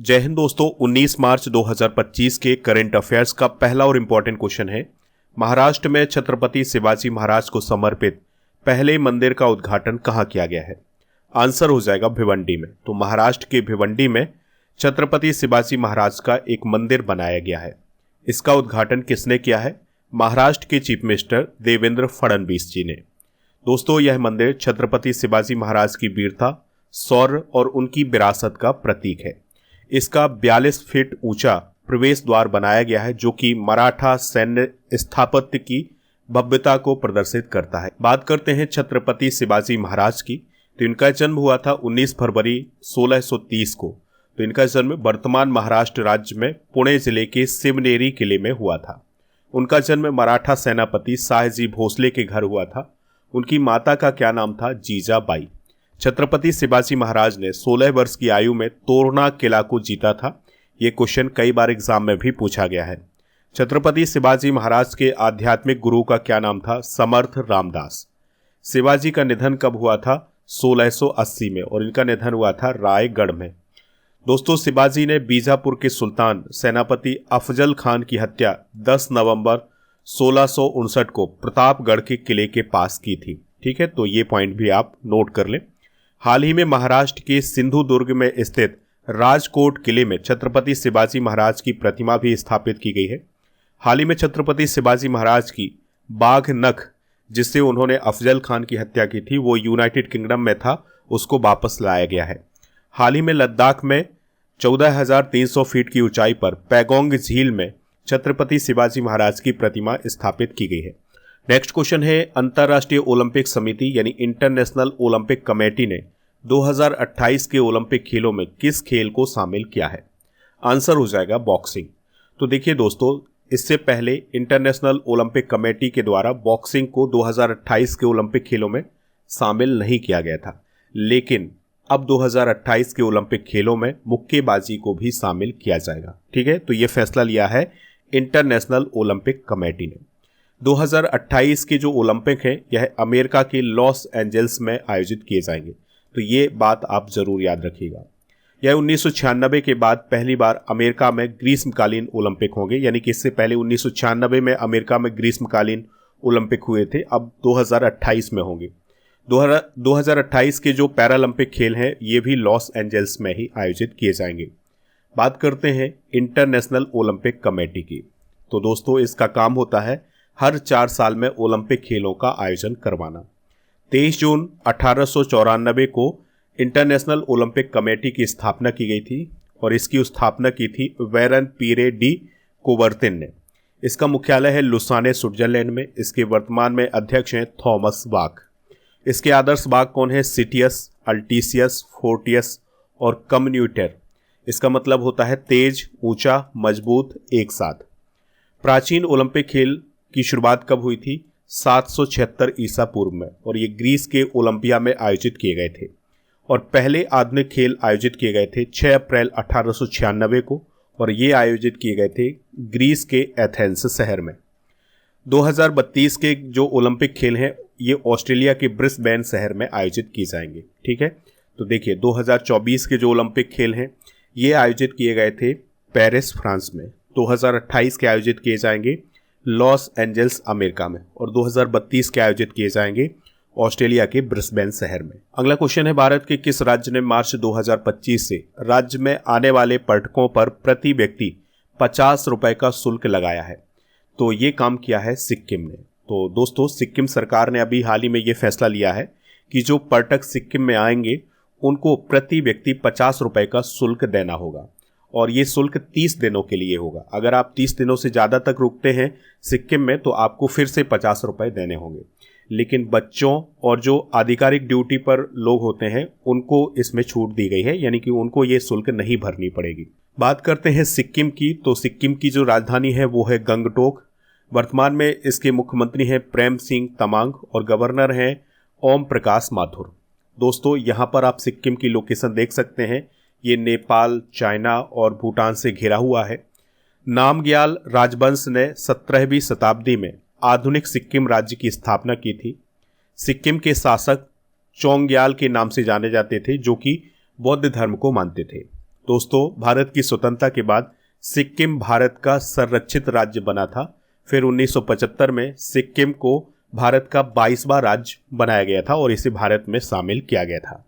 जय हिंद दोस्तों। 19 मार्च 2025 के करंट अफेयर्स का पहला और इम्पॉर्टेंट क्वेश्चन है, महाराष्ट्र में छत्रपति शिवाजी महाराज को समर्पित पहले मंदिर का उद्घाटन कहाँ किया गया है? आंसर हो जाएगा भिवंडी में। तो महाराष्ट्र के भिवंडी में छत्रपति शिवाजी महाराज का एक मंदिर बनाया गया है। इसका उद्घाटन किसने किया है? महाराष्ट्र के चीफ मिनिस्टर देवेंद्र फडणवीस जी ने। दोस्तों, यह मंदिर छत्रपति शिवाजी महाराज की वीरता, शौर्य और उनकी विरासत का प्रतीक है। इसका 42 फीट ऊंचा प्रवेश द्वार बनाया गया है, जो कि मराठा सैन्य स्थापत्य की भव्यता को प्रदर्शित करता है। बात करते हैं छत्रपति शिवाजी महाराज की, तो इनका जन्म हुआ था 19 फरवरी 1630 को। तो इनका जन्म वर्तमान महाराष्ट्र राज्य में पुणे जिले के शिवनेरी किले में हुआ था। उनका जन्म मराठा सेनापति साहजी भोसले के घर हुआ था। उनकी माता का क्या नाम था? जीजाबाई। छत्रपति शिवाजी महाराज ने 16 वर्ष की आयु में तोरना किला को जीता था। ये क्वेश्चन कई बार एग्जाम में भी पूछा गया है। छत्रपति शिवाजी महाराज के आध्यात्मिक गुरु का क्या नाम था? समर्थ रामदास। शिवाजी का निधन कब हुआ था? 1680 में, और इनका निधन हुआ था रायगढ़ में। दोस्तों, शिवाजी ने बीजापुर के सुल्तान सेनापति अफजल खान की हत्या 10 नवंबर 1659 को प्रतापगढ़ के किले के पास की थी। ठीक है, तो ये पॉइंट भी आप नोट कर लें। हाल ही में महाराष्ट्र के सिंधुदुर्ग में स्थित राजकोट किले में छत्रपति शिवाजी महाराज की प्रतिमा भी स्थापित की गई है। हाल ही में छत्रपति शिवाजी महाराज की बाघ नख, जिससे उन्होंने अफजल खान की हत्या की थी, वो यूनाइटेड किंगडम में था, उसको वापस लाया गया है। हाल ही में लद्दाख में 14,300 फीट की ऊंचाई पर पैगोंग झील में छत्रपति शिवाजी महाराज की प्रतिमा स्थापित की गई है। नेक्स्ट क्वेश्चन है, अंतर्राष्ट्रीय ओलंपिक समिति यानी इंटरनेशनल ओलंपिक कमेटी ने 2028 के ओलंपिक खेलों में किस खेल को शामिल किया है? आंसर हो जाएगा बॉक्सिंग। तो देखिए दोस्तों, इससे पहले इंटरनेशनल ओलंपिक कमेटी के द्वारा बॉक्सिंग को 2028 के ओलंपिक खेलों में शामिल नहीं किया गया था, लेकिन अब 2028 के ओलंपिक खेलों में मुक्केबाजी को भी शामिल किया जाएगा। ठीक है, तो ये फैसला लिया है इंटरनेशनल ओलंपिक कमेटी ने। 2028 के जो ओलंपिक हैं, यह अमेरिका के लॉस एंजल्स में आयोजित किए जाएंगे। तो ये बात आप जरूर याद रखिएगा। यह 1996 के बाद पहली बार अमेरिका में ग्रीष्मकालीन ओलंपिक होंगे, यानी कि इससे पहले 1996 में अमेरिका में ग्रीष्मकालीन ओलंपिक हुए थे, अब 2028 में होंगे। 2028 के जो पैरालंपिक खेल हैं, ये भी लॉस एंजल्स में ही आयोजित किए जाएंगे। बात करते हैं इंटरनेशनल ओलंपिक कमेटी की। तो दोस्तों, इसका काम होता है हर 4 साल में ओलंपिक खेलों का आयोजन करवाना। 23 जून 1894 को इंटरनेशनल ओलंपिक कमेटी की स्थापना की गई थी, और इसकी स्थापना की थी वेरन पीरे डी कोवर्तिन ने। इसका मुख्यालय है लुसाने, स्विट्जरलैंड में। इसके वर्तमान में अध्यक्ष हैं थॉमस बाक। इसके आदर्श बाग कौन है? सिटियस, अल्टीसियस, फोर्टियस और कम्यूटेर। इसका मतलब होता है तेज, ऊंचा, मजबूत, एक साथ। प्राचीन ओलंपिक खेल की शुरुआत कब हुई थी? 776 ईसा पूर्व में, और ये ग्रीस के ओलंपिया में आयोजित किए गए थे। और पहले आधुनिक खेल आयोजित किए गए थे 6 अप्रैल 1896 को, और ये आयोजित किए गए थे ग्रीस के एथेंस शहर में। 2032 के जो ओलंपिक खेल हैं, ये ऑस्ट्रेलिया के ब्रिस्बेन शहर में आयोजित किए जाएंगे। ठीक है, तो देखिए 2024 के जो ओलंपिक खेल हैं, ये आयोजित किए गए थे पेरिस, फ्रांस में। 2028 के आयोजित किए जाएंगे लॉस एंजल्स, अमेरिका में, और 2032 के आयोजित किए जाएंगे ऑस्ट्रेलिया के ब्रिस्बेन शहर में। अगला क्वेश्चन है, भारत के किस राज्य ने मार्च 2025 से राज्य में आने वाले पर्यटकों पर प्रति व्यक्ति 50 रुपए का शुल्क लगाया है? तो ये काम किया है सिक्किम ने। तो दोस्तों, सिक्किम सरकार ने अभी हाल ही में ये फैसला लिया है कि जो पर्यटक सिक्किम में आएंगे, उनको प्रति व्यक्ति 50 रुपए का शुल्क देना होगा, और ये शुल्क 30 दिनों के लिए होगा। अगर आप 30 दिनों से ज़्यादा तक रुकते हैं सिक्किम में, तो आपको फिर से 50 रुपए देने होंगे। लेकिन बच्चों और जो आधिकारिक ड्यूटी पर लोग होते हैं, उनको इसमें छूट दी गई है, यानी कि उनको ये शुल्क नहीं भरनी पड़ेगी। बात करते हैं सिक्किम की। तो सिक्किम की जो राजधानी है वो है गंगटोक। वर्तमान में इसके मुख्यमंत्री हैं प्रेम सिंह तमांग, और गवर्नर हैं ओम प्रकाश माथुर। दोस्तों, यहाँ पर आप सिक्किम की लोकेशन देख सकते हैं। ये नेपाल, चाइना और भूटान से घिरा हुआ है। नामग्याल राजवंश ने 17वीं शताब्दी में आधुनिक सिक्किम राज्य की स्थापना की थी। सिक्किम के शासक चोंग्याल के नाम से जाने जाते थे, जो कि बौद्ध धर्म को मानते थे। दोस्तों, भारत की स्वतंत्रता के बाद सिक्किम भारत का संरक्षित राज्य बना था। फिर 1975 में सिक्किम को भारत का 22वां राज्य बनाया गया था और इसे भारत में शामिल किया गया था।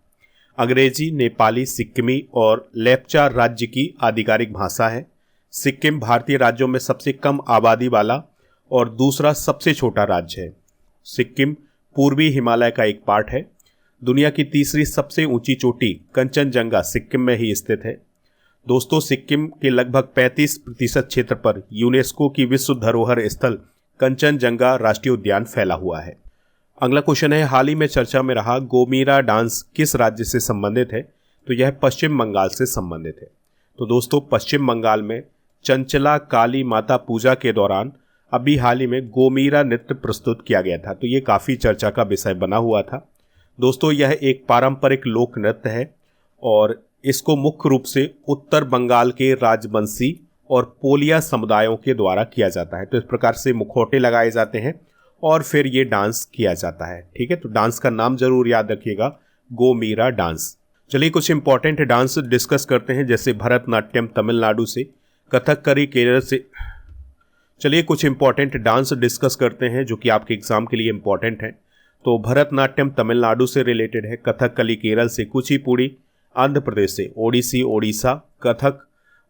अंग्रेजी, नेपाली, सिक्किमी और लेप्चा राज्य की आधिकारिक भाषा है। सिक्किम भारतीय राज्यों में सबसे कम आबादी वाला और दूसरा सबसे छोटा राज्य है। सिक्किम पूर्वी हिमालय का एक पार्ट है। दुनिया की तीसरी सबसे ऊंची चोटी कंचनजंगा सिक्किम में ही स्थित है। दोस्तों, सिक्किम के लगभग 35% क्षेत्र पर यूनेस्को की विश्व धरोहर स्थल कंचनजंगा राष्ट्रीय उद्यान फैला हुआ है। अगला क्वेश्चन है, हाल ही में चर्चा में रहा गोमीरा डांस किस राज्य से संबंधित है? तो यह पश्चिम बंगाल से संबंधित है। तो दोस्तों, पश्चिम बंगाल में चंचला काली माता पूजा के दौरान अभी हाल ही में गोमीरा नृत्य प्रस्तुत किया गया था। तो ये काफ़ी चर्चा का विषय बना हुआ था। दोस्तों, यह एक पारंपरिक लोक नृत्य है और इसको मुख्य रूप से उत्तर बंगाल के राजवंशी और पोलिया समुदायों के द्वारा किया जाता है। तो इस प्रकार से मुखौटे लगाए जाते हैं और फिर ये डांस किया जाता है। ठीक है, तो डांस का नाम जरूर याद रखिएगा, गोमीरा डांस। चलिए कुछ इंपॉर्टेंट डांस डिस्कस करते हैं, जैसे भरतनाट्यम तमिलनाडु से, कथकली केरल से। चलिए कुछ इंपॉर्टेंट डांस डिस्कस करते हैं जो कि आपके एग्जाम के लिए इंपॉर्टेंट है। तो भरतनाट्यम तमिलनाडु से रिलेटेड है, कथकली केरल से, कुचिपुड़ी आंध्र प्रदेश से, ओडिसी ओडिशा, कथक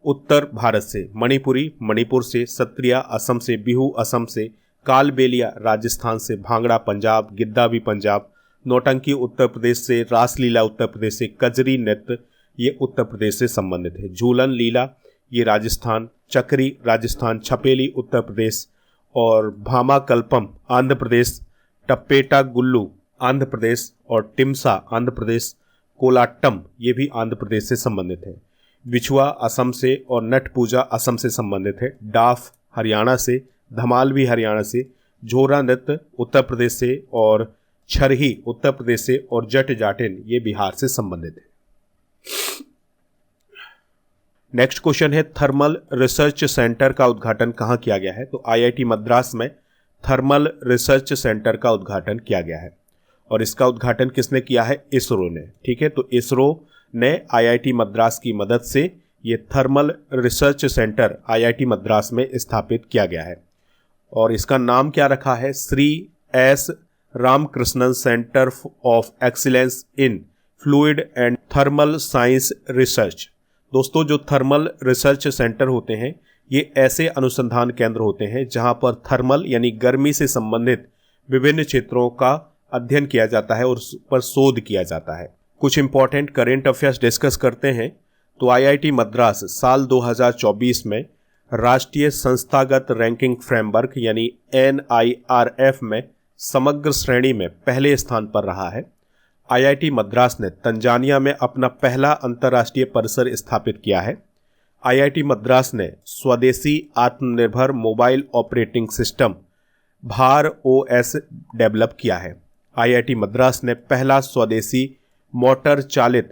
उत्तर भारत से, मणिपुरी मणिपुर से, सत्रिया असम से, बिहू असम से, कालबेलिया राजस्थान से, भांगड़ा पंजाब, गिद्दा भी पंजाब, नौटंकी उत्तर प्रदेश से, रासलीला उत्तर प्रदेश से, कजरी नृत्य ये उत्तर प्रदेश से संबंधित है, झूलन लीला ये राजस्थान, चक्री राजस्थान, छपेली उत्तर प्रदेश और भामा कल्पम आंध्र प्रदेश, टप्पेटा गुल्लू आंध्र प्रदेश और टिमसा आंध्र प्रदेश, कोलाट्टम ये भी आंध्र प्रदेश से संबंधित है, बिछुआ असम से और नट पूजा असम से संबंधित है, डाफ हरियाणा से, धमाल भी हरियाणा से, झोरा नृत्य उत्तर प्रदेश से और छरही उत्तर प्रदेश से और जट जाटिन ये बिहार से संबंधित है। नेक्स्ट क्वेश्चन है, थर्मल रिसर्च सेंटर का उद्घाटन कहाँ किया गया है? तो आईआईटी मद्रास में थर्मल रिसर्च सेंटर का उद्घाटन किया गया है और इसका उद्घाटन किसने किया है? इसरो ने। ठीक है, तो इसरो ने आईआईटी मद्रास की मदद से ये thermal research centre IIT Madras में स्थापित किया गया है और इसका नाम क्या रखा है? Shri S Ramakrishnan centre of excellence in fluid and thermal science research. दोस्तों, जो थर्मल रिसर्च सेंटर होते हैं ये ऐसे अनुसंधान केंद्र होते हैं जहां पर थर्मल यानी गर्मी से संबंधित विभिन्न क्षेत्रों का अध्ययन किया जाता है और उस पर शोध किया जाता है। कुछ इंपॉर्टेंट करेंट अफेयर्स डिस्कस करते हैं। तो आईआईटी मद्रास साल 2024 में राष्ट्रीय संस्थागत रैंकिंग फ्रेमवर्क यानी NIRF में समग्र श्रेणी में पहले स्थान पर रहा है। आईआईटी मद्रास ने तंजानिया में अपना पहला अंतर्राष्ट्रीय परिसर स्थापित किया है। आईआईटी मद्रास ने स्वदेशी आत्मनिर्भर मोबाइल ऑपरेटिंग सिस्टम भार OS डेवलप किया है। आईआईटी मद्रास ने पहला स्वदेशी मोटर चालित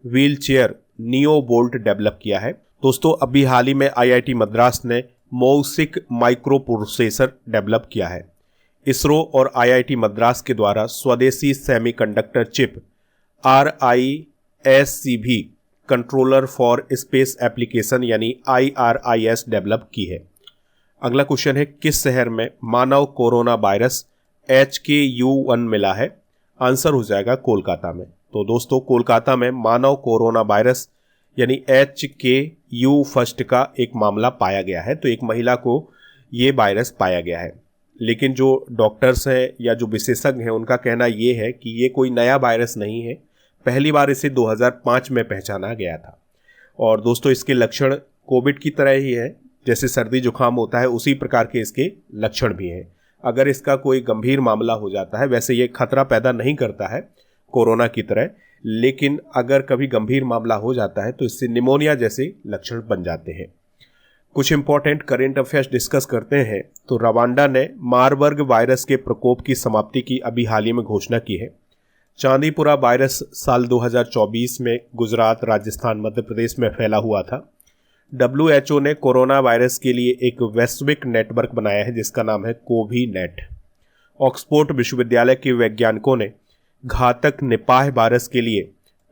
व्हीलचेयर नियो बोल्ट डेवलप किया है। दोस्तों, अभी हाल ही में आईआईटी मद्रास ने मौसिक माइक्रो प्रोसेसर डेवलप किया है। इसरो और आईआईटी मद्रास के द्वारा स्वदेशी semiconductor chip RISC controller for space application यानी IRIS डेवलप की है। अगला क्वेश्चन है, किस शहर में मानव कोरोना वायरस HKU1 मिला है? आंसर हो जाएगा कोलकाता में। तो दोस्तों, कोलकाता में मानव कोरोना वायरस यानी HKU1 का एक मामला पाया गया है। तो एक महिला को ये वायरस पाया गया है, लेकिन जो डॉक्टर्स हैं या जो विशेषज्ञ हैं उनका कहना ये है कि ये कोई नया वायरस नहीं है, पहली बार इसे 2005 में पहचाना गया था। और दोस्तों, इसके लक्षण कोविड की तरह ही है, जैसे सर्दी जुकाम होता है उसी प्रकार के इसके लक्षण भी हैं। अगर इसका कोई गंभीर मामला हो जाता है, वैसे ये खतरा पैदा नहीं करता है कोरोना की तरह, लेकिन अगर कभी गंभीर मामला हो जाता है तो इससे निमोनिया जैसे लक्षण बन जाते हैं। कुछ इंपॉर्टेंट करेंट अफेयर्स डिस्कस करते हैं। तो रवांडा ने मारबर्ग वायरस के प्रकोप की समाप्ति की अभी हाल ही में घोषणा की है। चांदीपुरा वायरस साल 2024 में गुजरात, राजस्थान, मध्य प्रदेश में फैला हुआ था। WHO ने कोरोना वायरस के लिए एक वैश्विक नेटवर्क बनाया है जिसका नाम है कोवीनेट। ऑक्सफोर्ड विश्वविद्यालय के वैज्ञानिकों ने घातक निपाह वायरस के लिए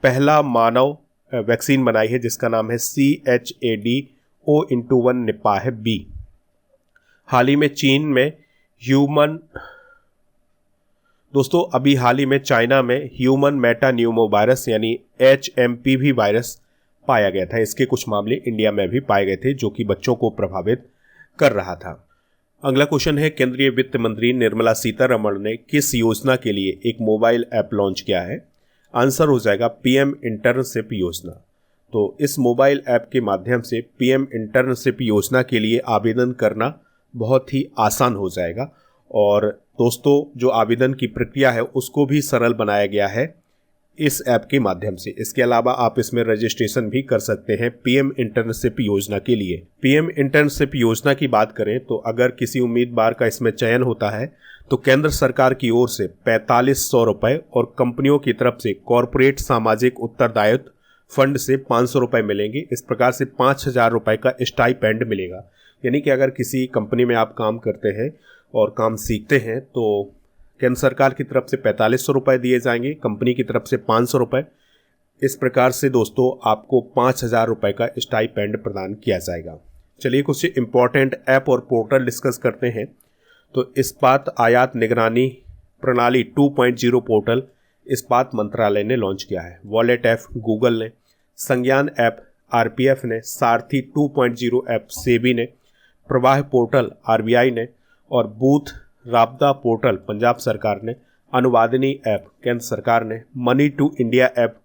पहला मानव वैक्सीन बनाई है जिसका नाम है CHAdO*1 निपाह बी। हाल ही में चीन में अभी हाल ही में चाइना में ह्यूमन मेटान्यूमो वायरस यानी HMPV वायरस पाया गया था। इसके कुछ मामले इंडिया में भी पाए गए थे जो कि बच्चों को प्रभावित कर रहा था। अगला क्वेश्चन है, केंद्रीय वित्त मंत्री निर्मला सीतारमण ने किस योजना के लिए एक मोबाइल ऐप लॉन्च किया है? आंसर हो जाएगा PM इंटर्नशिप योजना। तो इस मोबाइल ऐप के माध्यम से PM इंटर्नशिप योजना के लिए आवेदन करना बहुत ही आसान हो जाएगा और दोस्तों जो आवेदन की प्रक्रिया है उसको भी सरल बनाया गया है इस ऐप के माध्यम से। इसके अलावा आप इसमें रजिस्ट्रेशन भी कर सकते हैं PM इंटर्नशिप योजना के लिए। PM इंटर्नशिप योजना की बात करें तो अगर किसी उम्मीदवार का इसमें चयन होता है तो केंद्र सरकार की ओर से 4500 रुपये और कंपनियों की तरफ से कॉरपोरेट सामाजिक उत्तरदायित्व फंड से 500 रुपये मिलेंगे। इस प्रकार से 5000 रुपये का स्टाइपेंड मिलेगा। यानी कि अगर किसी कंपनी में आप काम करते हैं और काम सीखते हैं तो केंद्र सरकार की तरफ से 4500 रुपये दिए जाएंगे, कंपनी की तरफ से 500 रुपये। इस प्रकार से दोस्तों आपको 5000 रुपये का स्टाइपेंड प्रदान किया जाएगा। चलिए कुछ इंपॉर्टेंट ऐप और पोर्टल डिस्कस करते हैं। तो इस्पात आयात निगरानी प्रणाली 2.0 पोर्टल इस्पात मंत्रालय ने लॉन्च किया है। वॉलेट ऐप गूगल ने, संज्ञान ऐप RPF ने, सारथी 2.0 ऐप सेबी ने, प्रवाह पोर्टल RBI ने और बूथ राबता पोर्टल पंजाब सरकार ने, अनुवादिनी ऐप केंद्र सरकार ने, money to India app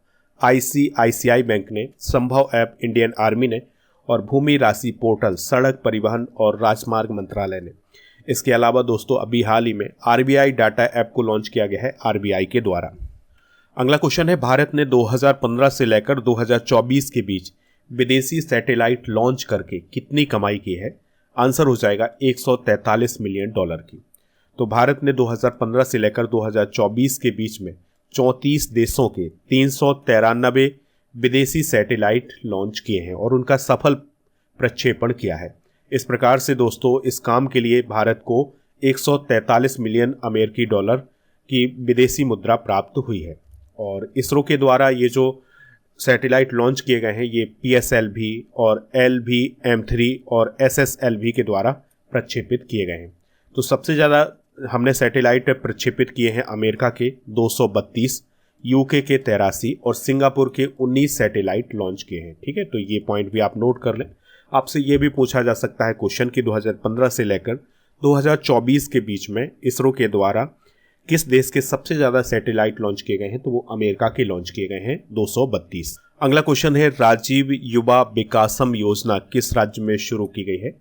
ICICI bank ने, संभव ऐप इंडियन आर्मी ने और भूमि राशि पोर्टल सड़क परिवहन और राजमार्ग मंत्रालय ने। इसके अलावा दोस्तों अभी हाल ही में RBI डाटा ऐप को लॉन्च किया गया है RBI के द्वारा। अगला क्वेश्चन है, भारत ने 2015 से लेकर 2024 के बीच विदेशी सैटेलाइट लॉन्च करके कितनी कमाई की है? आंसर हो जाएगा 143 मिलियन डॉलर की। तो भारत ने 2015 से लेकर 2024 के बीच में 34 देशों के 393 विदेशी सैटेलाइट लॉन्च किए हैं और उनका सफल प्रक्षेपण किया है। इस प्रकार से दोस्तों इस काम के लिए भारत को 143 मिलियन अमेरिकी डॉलर की विदेशी मुद्रा प्राप्त हुई है। और इसरो के द्वारा ये जो सैटेलाइट लॉन्च किए गए हैं ये PSLV और LV-M3 और SSLV के द्वारा प्रक्षेपित किए गए हैं। तो सबसे ज़्यादा हमने सैटेलाइट प्रक्षेपित किए हैं अमेरिका के 232, UK के 83 और सिंगापुर के 19 सैटेलाइट लॉन्च किए हैं। ठीक है, तो ये पॉइंट भी आप नोट कर लें। आपसे ये भी पूछा जा सकता है क्वेश्चन कि 2015 से लेकर 2024 के बीच में इसरो के द्वारा किस देश के सबसे ज़्यादा सैटेलाइट लॉन्च किए गए हैं? तो वो अमेरिका के लॉन्च किए गए हैं 232। अगला क्वेश्चन है, राजीव युवा विकासम योजना किस राज्य में शुरू की गई है?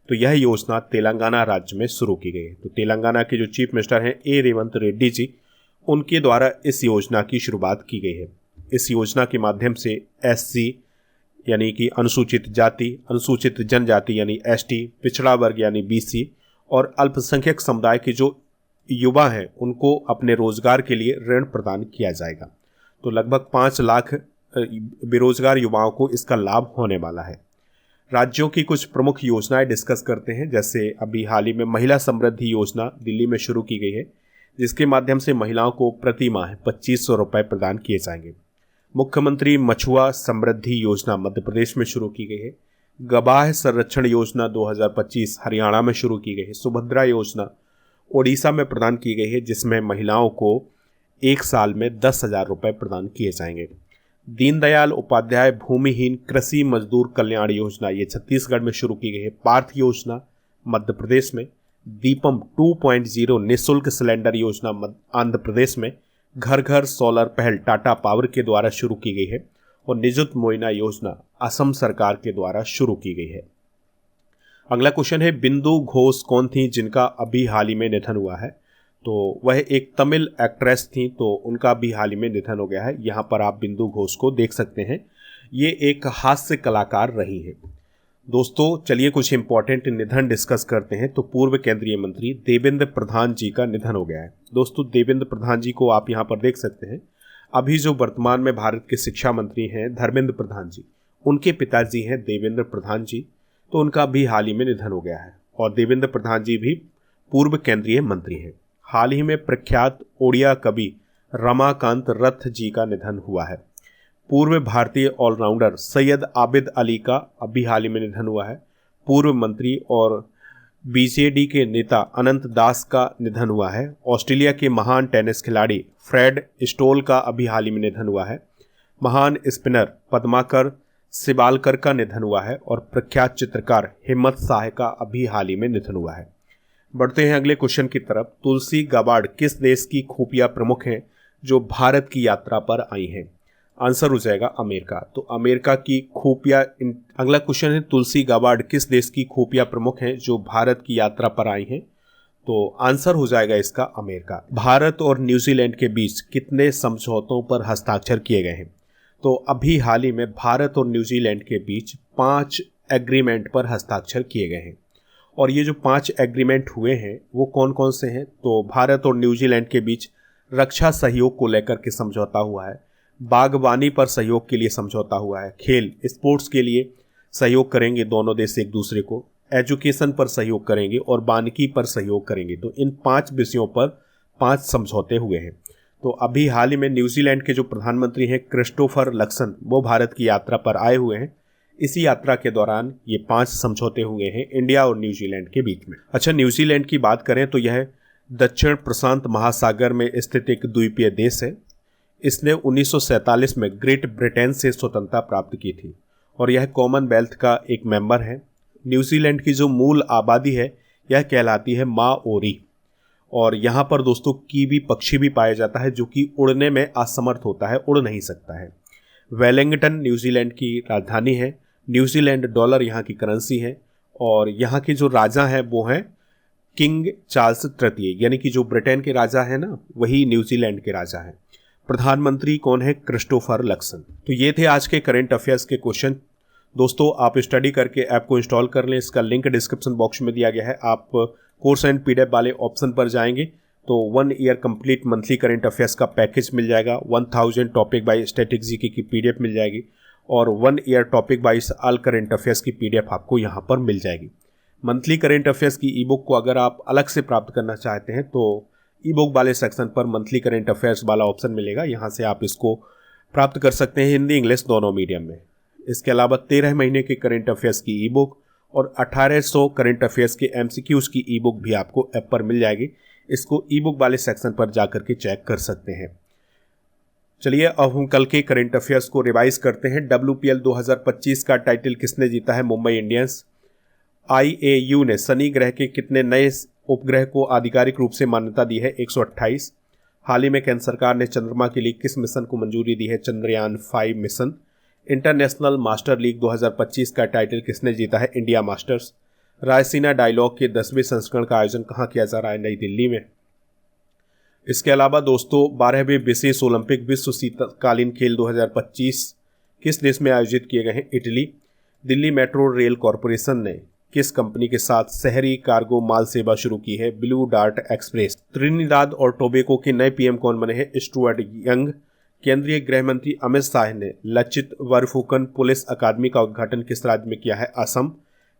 तो यह योजना तेलंगाना राज्य में शुरू की गई है। तो तेलंगाना के जो चीफ मिनिस्टर हैं A रेवंत रेड्डी जी, उनके द्वारा इस योजना की शुरुआत की गई है। इस योजना के माध्यम से SC यानी कि अनुसूचित जाति, अनुसूचित जनजाति यानी ST, पिछड़ा वर्ग यानी BC और अल्पसंख्यक समुदाय के जो युवा हैं उनको अपने रोजगार के लिए ऋण प्रदान किया जाएगा। तो लगभग 5 लाख बेरोजगार युवाओं को इसका लाभ होने वाला है। राज्यों की कुछ प्रमुख योजनाएं डिस्कस करते हैं। जैसे अभी हाल ही में महिला समृद्धि योजना दिल्ली में शुरू की गई है जिसके माध्यम से महिलाओं को प्रति माह 2500 रुपये प्रदान किए जाएंगे। मुख्यमंत्री मछुआ समृद्धि योजना मध्य प्रदेश में शुरू की गई है। गवाह संरक्षण योजना 2025 हरियाणा में शुरू की गई है। सुभद्रा योजना ओडिशा में प्रदान की गई है जिसमें महिलाओं को 1 साल में 10,000 रुपये प्रदान किए जाएंगे। दीनदयाल उपाध्याय भूमिहीन कृषि मजदूर कल्याण योजना ये छत्तीसगढ़ में शुरू की गई है। पार्थ योजना मध्य प्रदेश में। दीपम 2.0 निःशुल्क सिलेंडर योजना आंध्र प्रदेश में। घर घर सोलर पहल टाटा पावर के द्वारा शुरू की गई है। और निजुत मोइना योजना असम सरकार के द्वारा शुरू की गई है। अगला क्वेश्चन है, बिंदु घोष कौन थी जिनका अभी हाल ही में निधन हुआ है? तो वह एक तमिल एक्ट्रेस थी, तो उनका भी हाल ही में निधन हो गया है। यहाँ पर आप बिंदु घोष को देख सकते हैं। ये एक हास्य कलाकार रही है। दोस्तों चलिए कुछ इंपॉर्टेंट निधन डिस्कस करते हैं। तो पूर्व केंद्रीय मंत्री देवेंद्र प्रधान जी का निधन हो गया है। दोस्तों देवेंद्र प्रधान जी को आप यहाँ पर देख सकते हैं। अभी जो वर्तमान में भारत के शिक्षा मंत्री हैं धर्मेंद्र प्रधान जी, उनके पिताजी हैं देवेंद्र प्रधान जी, तो उनका भी हाल ही में निधन हो गया है। और देवेंद्र प्रधान जी भी पूर्व केंद्रीय मंत्री हैं। हाल ही में प्रख्यात ओडिया कवि रमाकांत रथ जी का निधन हुआ है। पूर्व भारतीय ऑलराउंडर सैयद आबिद अली का अभी हाल ही में निधन हुआ है। पूर्व मंत्री और बीजेडी के नेता अनंत दास का निधन हुआ है। ऑस्ट्रेलिया के महान टेनिस खिलाड़ी फ्रेड स्टोल का अभी हाल ही में निधन हुआ है। महान स्पिनर पद्माकर सिबालकर का निधन हुआ है और प्रख्यात चित्रकार हिम्मत शाह का अभी हाल ही में निधन हुआ है। बढ़ते हैं अगले क्वेश्चन की तरफ। तुलसी गाबार्ड किस देश की खुफिया प्रमुख हैं जो भारत की यात्रा पर आई हैं? आंसर हो जाएगा अमेरिका। तो अमेरिका की खुफिया अगला क्वेश्चन है, तुलसी गाबार्ड किस देश की खुफिया प्रमुख हैं जो भारत की यात्रा पर आई हैं? तो आंसर हो जाएगा इसका अमेरिका। भारत और न्यूजीलैंड के बीच कितने समझौतों पर हस्ताक्षर किए गए हैं? तो अभी हाल ही में भारत और न्यूजीलैंड के बीच 5 एग्रीमेंट पर हस्ताक्षर किए गए हैं। और ये जो 5 एग्रीमेंट हुए हैं वो कौन कौन से हैं? तो भारत और न्यूजीलैंड के बीच रक्षा सहयोग को लेकर के समझौता हुआ है, बागवानी पर सहयोग के लिए समझौता हुआ है, खेल स्पोर्ट्स के लिए सहयोग करेंगे दोनों देश एक दूसरे को, एजुकेशन पर सहयोग करेंगे और वानिकी पर सहयोग करेंगे। तो इन 5 विषयों पर 5 समझौते हुए हैं। तो अभी हाल ही में न्यूजीलैंड के जो प्रधानमंत्री हैं क्रिस्टोफर लक्सन, वो भारत की यात्रा पर आए हुए हैं। इसी यात्रा के दौरान ये 5 समझौते हुए हैं इंडिया और न्यूजीलैंड के बीच में। अच्छा, न्यूजीलैंड की बात करें तो यह दक्षिण प्रशांत महासागर में स्थित एक द्वीपीय देश है। इसने 1947 में ग्रेट ब्रिटेन से स्वतंत्रता प्राप्त की थी और यह कॉमनवेल्थ का एक मेंबर है। न्यूजीलैंड की जो मूल आबादी है यह कहलाती है माओरी और यहाँ पर दोस्तों कीवी पक्षी भी पाया जाता है जो कि उड़ने में असमर्थ होता है, उड़ नहीं सकता है। वेलिंगटन न्यूजीलैंड की राजधानी है। न्यूजीलैंड डॉलर यहाँ की करेंसी है और यहाँ के जो राजा हैं वो हैं किंग चार्ल्स तृतीय, यानी कि जो ब्रिटेन के राजा हैं ना वही न्यूजीलैंड के राजा हैं। प्रधानमंत्री कौन है? Christopher Luxon. तो ये थे आज के करंट अफेयर्स के क्वेश्चन। दोस्तों आप स्टडी करके ऐप को इंस्टॉल कर लें, इसका लिंक डिस्क्रिप्शन बॉक्स में दिया गया है। आप कोर्स एंड पीडीएफ वाले ऑप्शन पर जाएंगे तो 1 year complete monthly current affairs का पैकेज मिल जाएगा। 1000 टॉपिक बाई स्टैटिक जीके की पीडीएफ मिल जाएगी और 1 year topic wise all current affairs की पीडीएफ आपको यहाँ पर मिल जाएगी। मंथली करंट अफेयर्स की ई बुक को अगर आप अलग से प्राप्त करना चाहते हैं तो ई बुक वाले सेक्शन पर मंथली करंट अफेयर्स वाला ऑप्शन मिलेगा, यहाँ से आप इसको प्राप्त कर सकते हैं हिंदी इंग्लिश दोनों मीडियम में। इसके अलावा 13 महीने के करंट अफेयर्स की ई बुक और 1800 करंट अफेयर्स के एमसीक्यूज की ई बुक भी आपको ऐप पर मिल जाएगी। इसको ई बुक वाले सेक्शन पर जाकर के चेक कर सकते हैं। चलिए अब हम कल के करंट अफेयर्स को रिवाइज करते हैं। WPL 2025 का टाइटल किसने जीता है? मुंबई इंडियंस। IAU ने शनि ग्रह के कितने नए उपग्रह को आधिकारिक रूप से मान्यता दी है? 128। हाल ही में केंद्र सरकार ने चंद्रमा के लिए किस मिशन को मंजूरी दी है? Chandrayaan 5 mission. International master league 2025 का टाइटल किसने जीता है? India masters. रायसीना डायलॉग के 10वें संस्करण का आयोजन कहाँ किया जा रहा है? नई दिल्ली में। इसके अलावा दोस्तों 12वें विशेष ओलंपिक विश्व शीतकालीन खेल 2025 किस देश में आयोजित किए गए हैं? Italy. Delhi metro rail corporation ने किस कंपनी के साथ शहरी कार्गो माल सेवा शुरू की है? Blue dart express. त्रिनिदाद और टोबैगो के नए पीएम कौन बने हैं? Stuart young. केंद्रीय गृह मंत्री अमित शाह ने लचित वरफुकन पुलिस अकादमी का उद्घाटन किस राज्य में किया है? असम।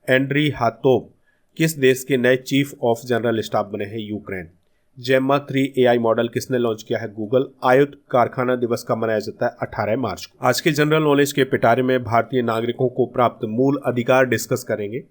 एंड्री हाथोब किस देश के नए चीफ ऑफ जनरल स्टाफ बने हैं? यूक्रेन। जेमा 3 AI मॉडल किसने लॉन्च किया है? गूगल। आयुध कारखाना दिवस का मनाया जाता है 18 मार्च को। आज के जनरल नॉलेज के पिटारे में भारतीय नागरिकों को प्राप्त मूल अधिकार डिस्कस करेंगे,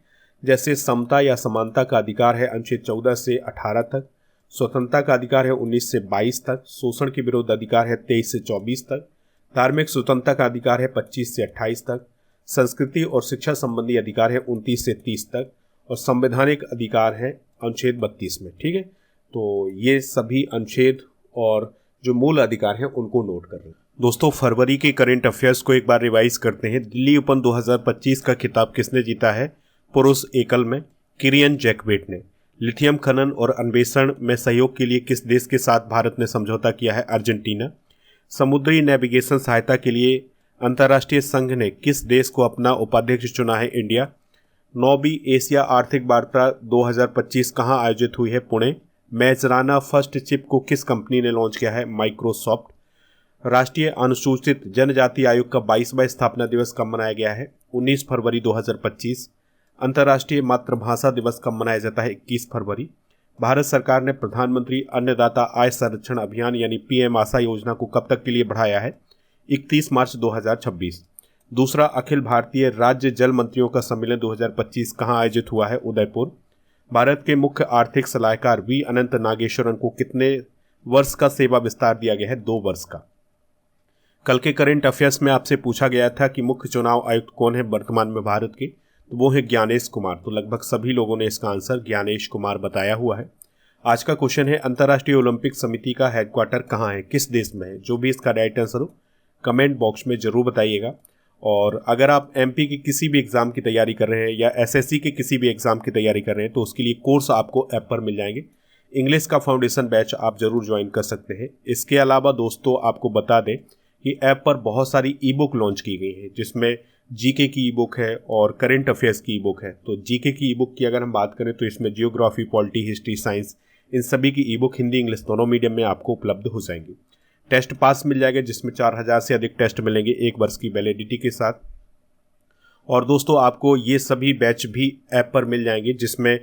जैसे समता या समानता का अधिकार है अनुच्छेद 14 से 18 तक, स्वतंत्रता का अधिकार है 19 से 22 तक, शोषण के विरुद्ध अधिकार है 23 से 24 तक, धार्मिक स्वतंत्रता का अधिकार है 25 से 28 तक, संस्कृति और शिक्षा संबंधी अधिकार है 29 से 30 तक और संवैधानिक अधिकार है अनुच्छेद 32 में। ठीक है, तो ये सभी अनुच्छेद और जो मूल अधिकार हैं उनको नोट कर लें। दोस्तों फरवरी के करंट अफेयर्स को एक बार रिवाइज करते हैं। दिल्ली ओपन 2025 का खिताब किसने जीता है? पुरुष एकल में किरियन जैकवेट ने। लिथियम खनन और अन्वेषण में सहयोग के लिए किस देश के साथ भारत ने समझौता किया है? अर्जेंटीना। समुद्री नेविगेशन सहायता के लिए अंतर्राष्ट्रीय संघ ने किस देश को अपना उपाध्यक्ष चुना है? इंडिया। 9वीं एशिया आर्थिक वार्ता 2025 कहाँ आयोजित हुई है? पुणे। मेजराना फर्स्ट चिप को किस कंपनी ने लॉन्च किया है? माइक्रोसॉफ्ट। राष्ट्रीय अनुसूचित जनजाति आयोग का 22वां स्थापना दिवस कब मनाया गया है? 19 फरवरी 2025। अंतर्राष्ट्रीय मातृभाषा दिवस कब मनाया जाता है? 21 फरवरी। भारत सरकार ने प्रधानमंत्री अन्नदाता आय संरक्षण अभियान यानी PM आशा योजना को कब तक के लिए बढ़ाया है? 31 मार्च 2026। दूसरा, अखिल भारतीय राज्य जल मंत्रियों का सम्मेलन 2025 कहाँ आयोजित हुआ है? उदयपुर। भारत के मुख्य आर्थिक सलाहकार वी अनंत नागेश्वरन को कितने वर्ष का सेवा विस्तार दिया गया है? 2 वर्ष का। कल के करंट अफेयर्स में आपसे पूछा गया था कि मुख्य चुनाव आयुक्त कौन है वर्तमान में भारत के, तो वो है ज्ञानेश कुमार। तो लगभग सभी लोगों ने इसका आंसर ज्ञानेश कुमार बताया हुआ है। आज का क्वेश्चन है, अंतर्राष्ट्रीय ओलंपिक समिति का हेडक्वार्टर कहाँ है, किस देश में है? जो भी इसका राइट आंसर हो कमेंट बॉक्स में जरूर बताइएगा। और अगर आप एमपी की किसी भी एग्जाम की तैयारी कर रहे हैं या एसएससी के किसी भी एग्जाम की तैयारी कर रहे हैं तो उसके लिए कोर्स आपको ऐप पर मिल जाएंगे। इंग्लिश का फाउंडेशन बैच आप जरूर ज्वाइन कर सकते हैं। इसके अलावा दोस्तों आपको बता दें कि ऐप पर बहुत सारी ई बुक लॉन्च की गई है, जिसमें जीके की ई बुक है और करंट अफेयर्स की ई बुक है। तो जीके की ई बुक की अगर हम बात करें तो इसमें जियोग्राफी, पॉलिटी, हिस्ट्री, साइंस, इन सभी की ई बुक हिंदी इंग्लिश दोनों मीडियम में आपको उपलब्ध हो जाएंगी। टेस्ट पास मिल जाएगा, जिसमें 4000 से अधिक टेस्ट मिलेंगे 1 वर्ष की वैलिडिटी के साथ। और दोस्तों आपको ये सभी बैच भी ऐप पर मिल जाएंगे, जिसमें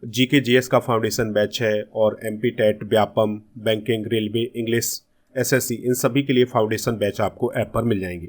जीके जीएस का फाउंडेशन बैच है और MP TET, Vyapam, banking, railway, English, SSC, इन सभी के लिए फाउंडेशन बैच आपको ऐप पर मिल जाएंगे।